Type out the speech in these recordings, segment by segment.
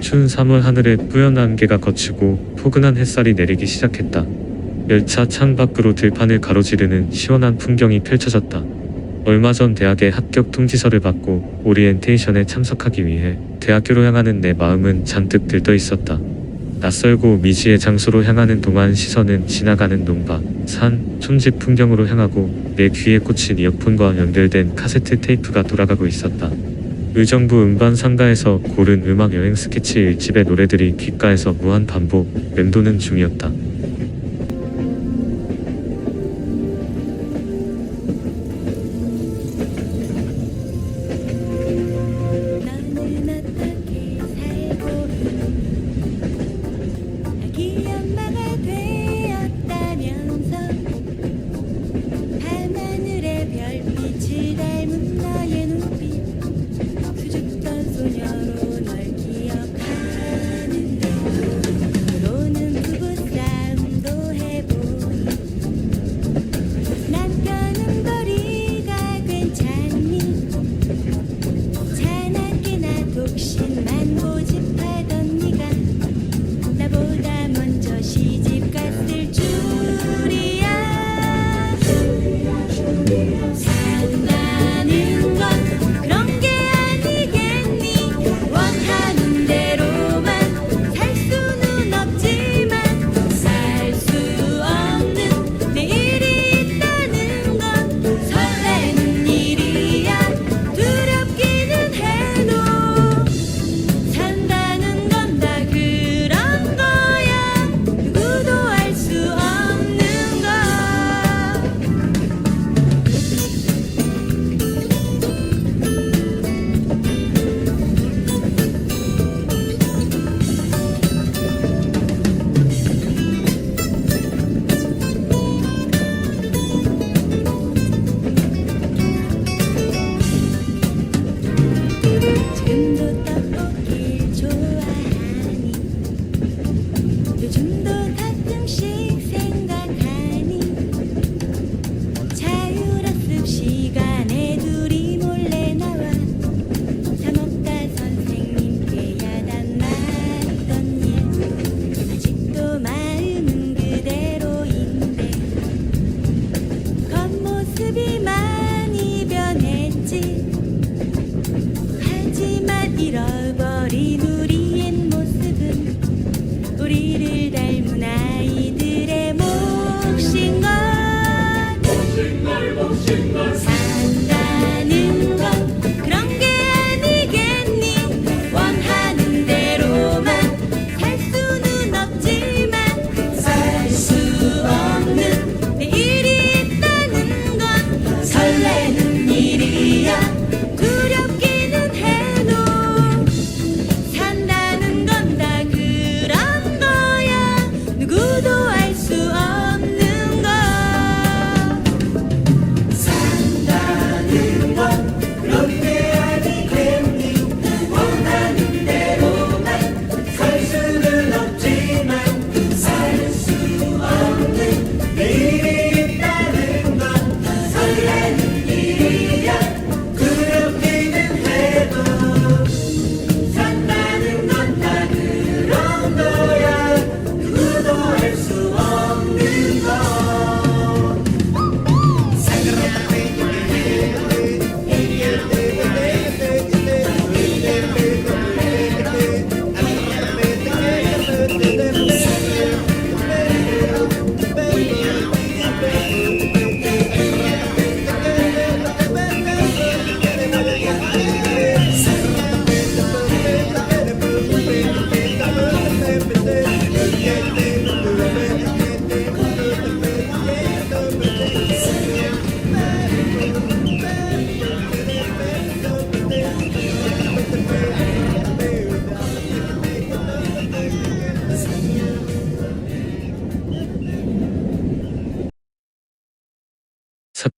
추운 3월 하늘에 뿌연 안개가 걷히고 포근한 햇살이 내리기 시작했다. 열차 창밖으로 들판을 가로지르는 시원한 풍경이 펼쳐졌다. 얼마 전 대학의 합격 통지서를 받고 오리엔테이션에 참석하기 위해 대학교로 향하는 내 마음은 잔뜩 들떠 있었다. 낯설고 미지의 장소로 향하는 동안 시선은 지나가는 농가, 산, 촌집 풍경으로 향하고 내 귀에 꽂힌 이어폰과 연결된 카세트 테이프가 돌아가고 있었다. 의정부 음반 상가에서 고른 음악 여행 스케치 1집의 노래들이 귓가에서 무한 반복 맴도는 중이었다.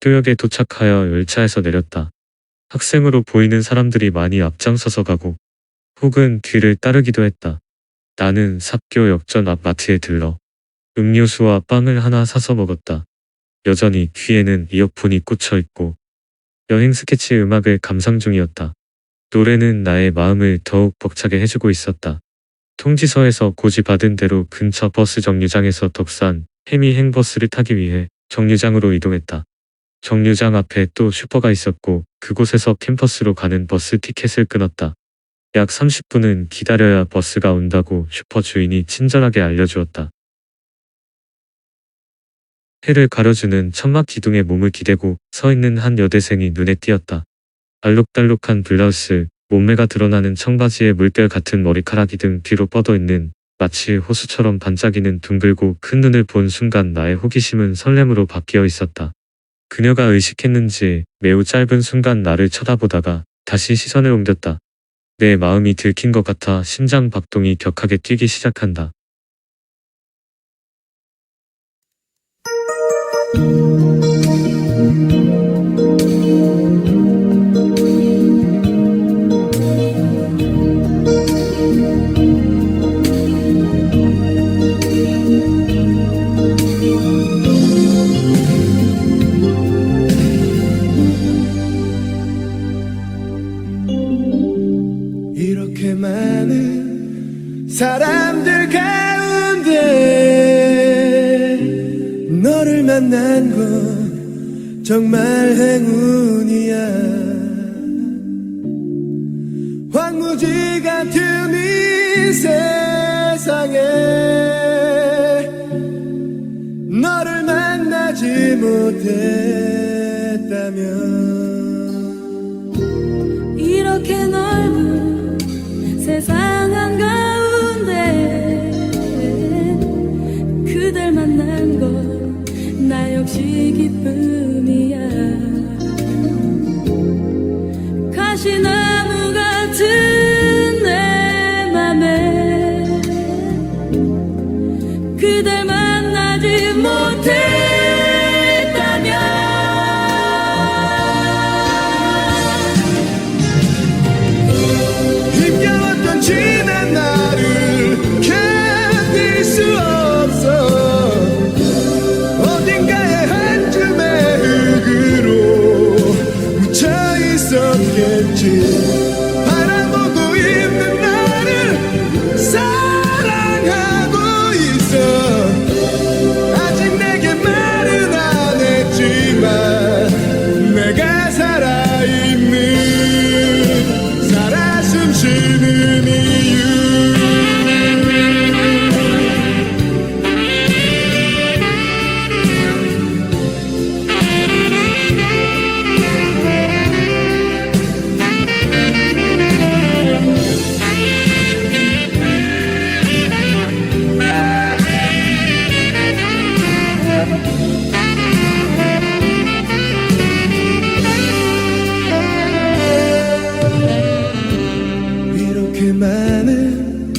삽교역에 도착하여 열차에서 내렸다. 학생으로 보이는 사람들이 많이 앞장서서 가고 혹은 뒤를 따르기도 했다. 나는 삽교 역전 앞 마트에 들러 음료수와 빵을 하나 사서 먹었다. 여전히 귀에는 이어폰이 꽂혀 있고 여행 스케치 음악을 감상 중이었다. 노래는 나의 마음을 더욱 벅차게 해주고 있었다. 통지서에서 고지받은 대로 근처 버스 정류장에서 덕산 해미행 버스를 타기 위해 정류장으로 이동했다. 정류장 앞에 또 슈퍼가 있었고 그곳에서 캠퍼스로 가는 버스 티켓을 끊었다. 약 30분은 기다려야 버스가 온다고 슈퍼 주인이 친절하게 알려주었다. 해를 가려주는 천막 기둥에 몸을 기대고 서 있는 한 여대생이 눈에 띄었다. 알록달록한 블라우스, 몸매가 드러나는 청바지에 물결 같은 머리카락이 등 뒤로 뻗어 있는 마치 호수처럼 반짝이는 둥글고 큰 눈을 본 순간 나의 호기심은 설렘으로 바뀌어 있었다. 그녀가 의식했는지 매우 짧은 순간 나를 쳐다보다가 다시 시선을 옮겼다. 내 마음이 들킨 것 같아 심장 박동이 격하게 뛰기 시작한다. 이렇게 많은 사람들 가운데 너를 만난 건 정말 행운이야. 황무지 같은 이 세상에 너를 만나지 못했다면 이렇게 넓은 세상 한가운데 그댈 만난 건 나 역시 기쁨이야. 가시나무 같은 내 맘에 그댈 만나지 못했다면 힘겨웠던 지난 날을 견딜 수 없어. 어딘가에 한 줌의 흙으로 묻혀 있었겠지. 바라보고 있는 나를 사랑하고 있어. 아직 내게 말은 안 했지만 내가 살아있는, 살아 숨쉬는 이유. 이렇게 많은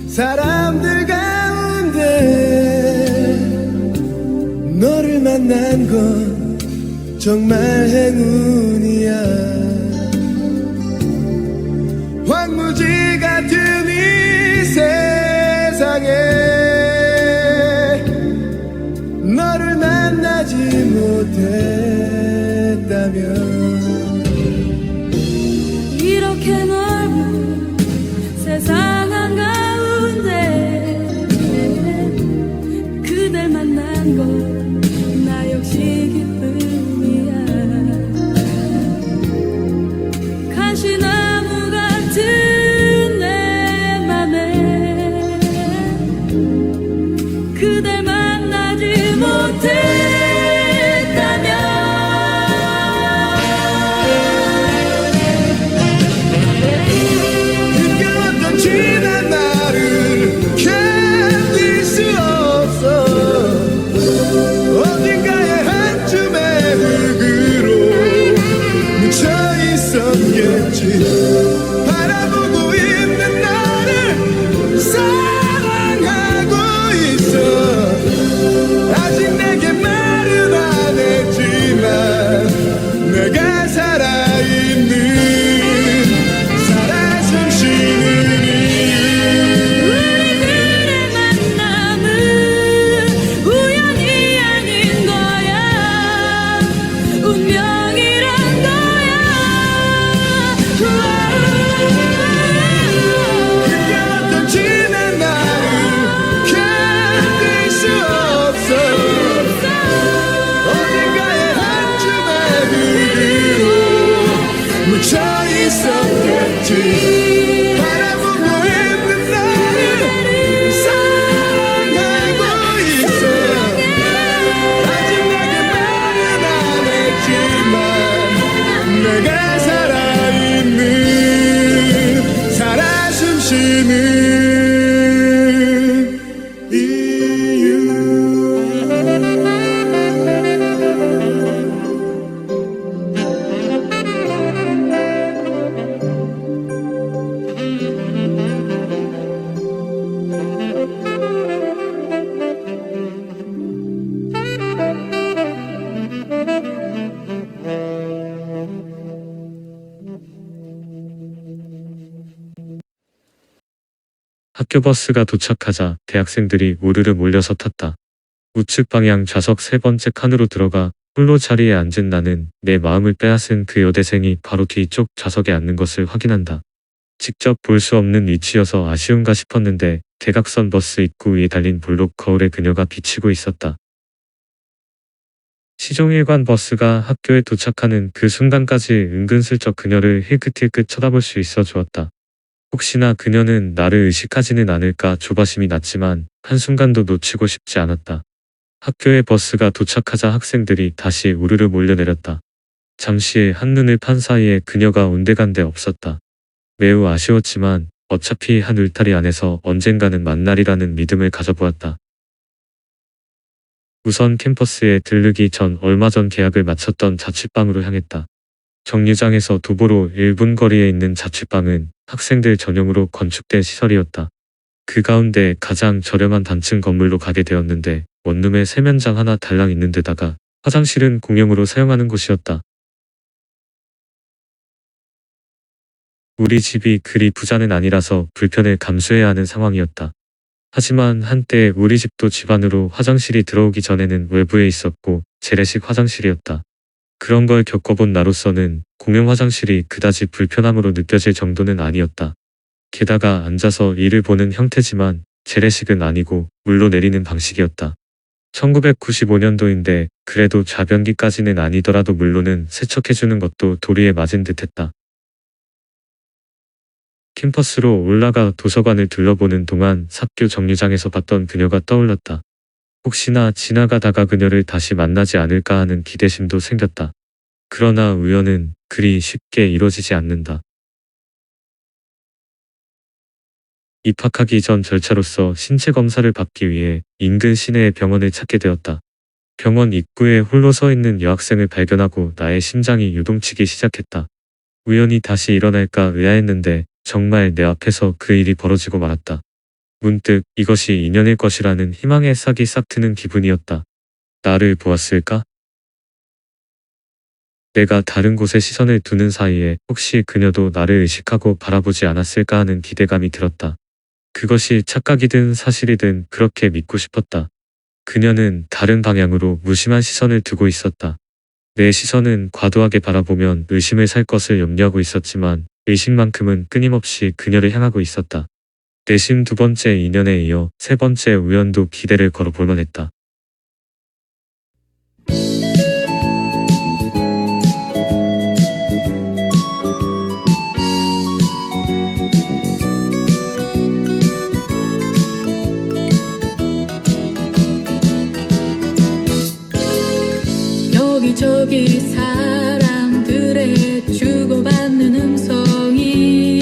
사람들 가운데 너를 만난 건 정말 행운이야. 황무지 같은 이 세상에 너를 만나지 못했다면 이렇게 넓은 세상 한가운데 그댈 만난 건 나 역시 기쁨이야. 가시나무 같은 내 맘에 그댈 만나지 못했다면 학교 버스가 도착하자 대학생들이 우르르 몰려서 탔다. 우측 방향 좌석 세 번째 칸으로 들어가 홀로 자리에 앉은 나는 내 마음을 빼앗은 그 여대생이 바로 뒤쪽 좌석에 앉는 것을 확인한다. 직접 볼 수 없는 위치여서 아쉬운가 싶었는데 대각선 버스 입구 위에 달린 볼록 거울에 그녀가 비치고 있었다. 시종일관 버스가 학교에 도착하는 그 순간까지 은근슬쩍 그녀를 힐끗힐끗 쳐다볼 수 있어 좋았다. 혹시나 그녀는 나를 의식하지는 않을까 조바심이 났지만 한순간도 놓치고 싶지 않았다. 학교에 버스가 도착하자 학생들이 다시 우르르 몰려내렸다. 잠시 한눈을 판 사이에 그녀가 온데간데 없었다. 매우 아쉬웠지만 어차피 한 울타리 안에서 언젠가는 만날이라는 믿음을 가져보았다. 우선 캠퍼스에 들르기 전 얼마 전 계약을 마쳤던 자취방으로 향했다. 정류장에서 도보로 1분 거리에 있는 자취방은 학생들 전용으로 건축된 시설이었다. 그 가운데 가장 저렴한 단층 건물로 가게 되었는데 원룸에 세면장 하나 달랑 있는 데다가 화장실은 공용으로 사용하는 곳이었다. 우리 집이 그리 부자는 아니라서 불편을 감수해야 하는 상황이었다. 하지만 한때 우리 집도 집 안으로 화장실이 들어오기 전에는 외부에 있었고 재래식 화장실이었다. 그런 걸 겪어본 나로서는 공용 화장실이 그다지 불편함으로 느껴질 정도는 아니었다. 게다가 앉아서 일을 보는 형태지만 재래식은 아니고 물로 내리는 방식이었다. 1995년도인데 그래도 좌변기까지는 아니더라도 물로는 세척해주는 것도 도리에 맞은 듯했다. 캠퍼스로 올라가 도서관을 둘러보는 동안 삽교 정류장에서 봤던 그녀가 떠올랐다. 혹시나 지나가다가 그녀를 다시 만나지 않을까 하는 기대심도 생겼다. 그러나 우연은 그리 쉽게 이루어지지 않는다. 입학하기 전 절차로서 신체 검사를 받기 위해 인근 시내의 병원을 찾게 되었다. 병원 입구에 홀로 서 있는 여학생을 발견하고 나의 심장이 요동치기 시작했다. 우연히 다시 일어날까 의아했는데 정말 내 앞에서 그 일이 벌어지고 말았다. 문득 이것이 인연일 것이라는 희망의 싹이 싹 트는 기분이었다. 나를 보았을까? 내가 다른 곳에 시선을 두는 사이에 혹시 그녀도 나를 의식하고 바라보지 않았을까 하는 기대감이 들었다. 그것이 착각이든 사실이든 그렇게 믿고 싶었다. 그녀는 다른 방향으로 무심한 시선을 두고 있었다. 내 시선은 과도하게 바라보면 의심을 살 것을 염려하고 있었지만 의식만큼은 끊임없이 그녀를 향하고 있었다. 내심 두 번째 인연에 이어 세 번째 우연도 기대를 걸어볼 만했다. 여기저기 사람들의 주고받는 음성이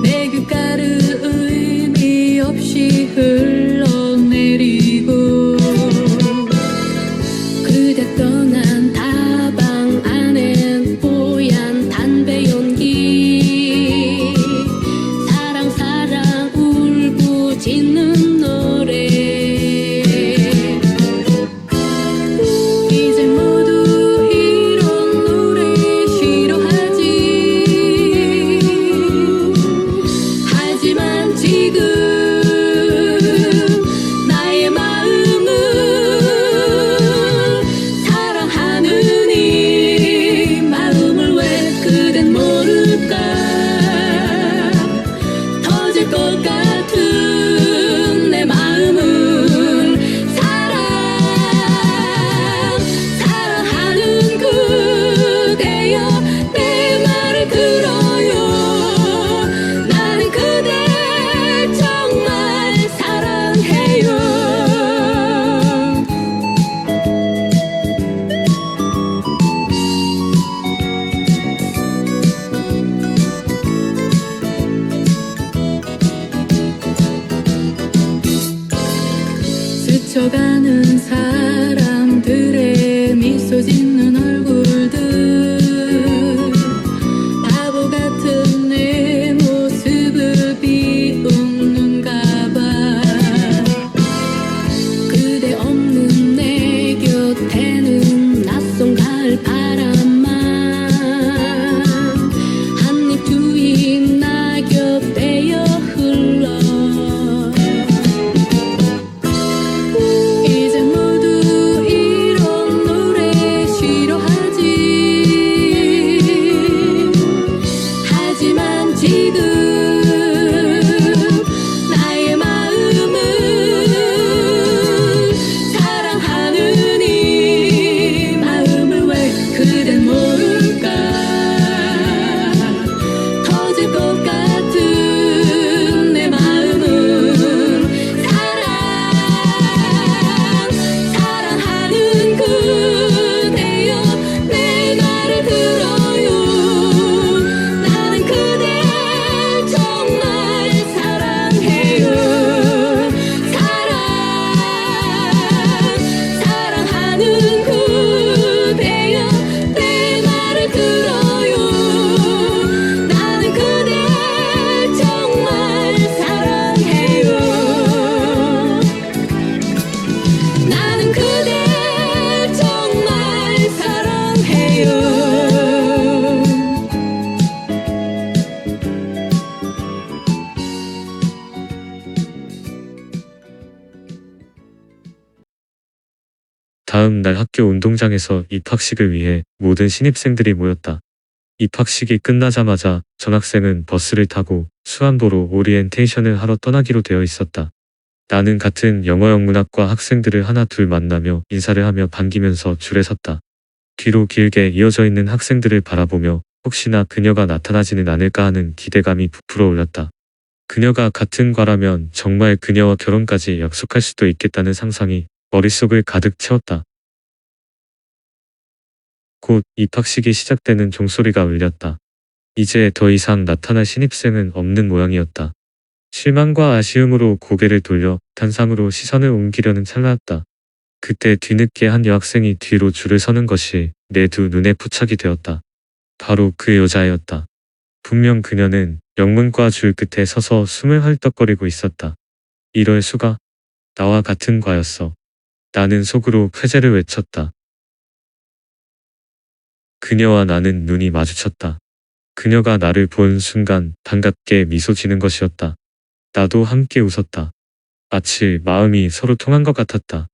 내 귓가를 의미 없이 흘러내리고 그대 떠난 다방 안엔 뽀얀 담배 연기 사랑 사랑 울부짖는 노래 이제 모두 이런 노래 싫어하지 하지만 지금 나의 마음은 사랑하는 이 마음을 왜 그댄 모를까 터질 것 같은 내 마음을 사랑하는 그대여 내 말을 들어요 나는 그댈 정말 사랑해요 스쳐가는 사람들의 미소 짓는 얼굴들 바보 같은 내 모습을 비웃는가 봐 그대 없는 내 곁에는 낯선 가을 바람만 한입 두 입 낙엽 베어 다음 날 학교 운동장에서 입학식을 위해 모든 신입생들이 모였다. 입학식이 끝나자마자 전학생은 버스를 타고 수안보로 오리엔테이션을 하러 떠나기로 되어 있었다. 나는 같은 영어영문학과 학생들을 하나 둘 만나며 인사를 하며 반기면서 줄에 섰다. 뒤로 길게 이어져 있는 학생들을 바라보며 혹시나 그녀가 나타나지는 않을까 하는 기대감이 부풀어 올랐다. 그녀가 같은 과라면 정말 그녀와 결혼까지 약속할 수도 있겠다는 상상이 머릿속을 가득 채웠다. 곧 입학식이 시작되는 종소리가 울렸다. 이제 더 이상 나타날 신입생은 없는 모양이었다. 실망과 아쉬움으로 고개를 돌려 단상으로 시선을 옮기려는 찰나였다. 그때 뒤늦게 한 여학생이 뒤로 줄을 서는 것이 내 두 눈에 포착이 되었다. 바로 그 여자애였다. 분명 그녀는 영문과 줄 끝에 서서 숨을 헐떡거리고 있었다. 이럴 수가. 나와 같은 과였어. 나는 속으로 쾌재를 외쳤다. 그녀와 나는 눈이 마주쳤다. 그녀가 나를 본 순간 반갑게 미소 지는 것이었다. 나도 함께 웃었다. 마치 마음이 서로 통한 것 같았다.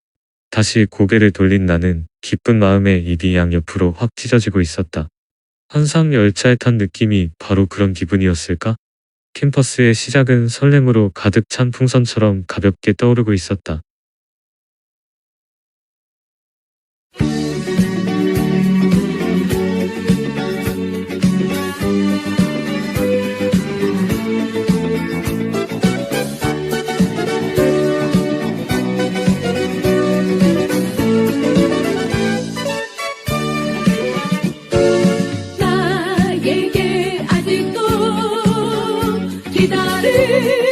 다시 고개를 돌린 나는 기쁜 마음에 입이 양옆으로 확 찢어지고 있었다. 환상 열차에 탄 느낌이 바로 그런 기분이었을까? 캠퍼스의 시작은 설렘으로 가득 찬 풍선처럼 가볍게 떠오르고 있었다. 나에게 아직도 기다릴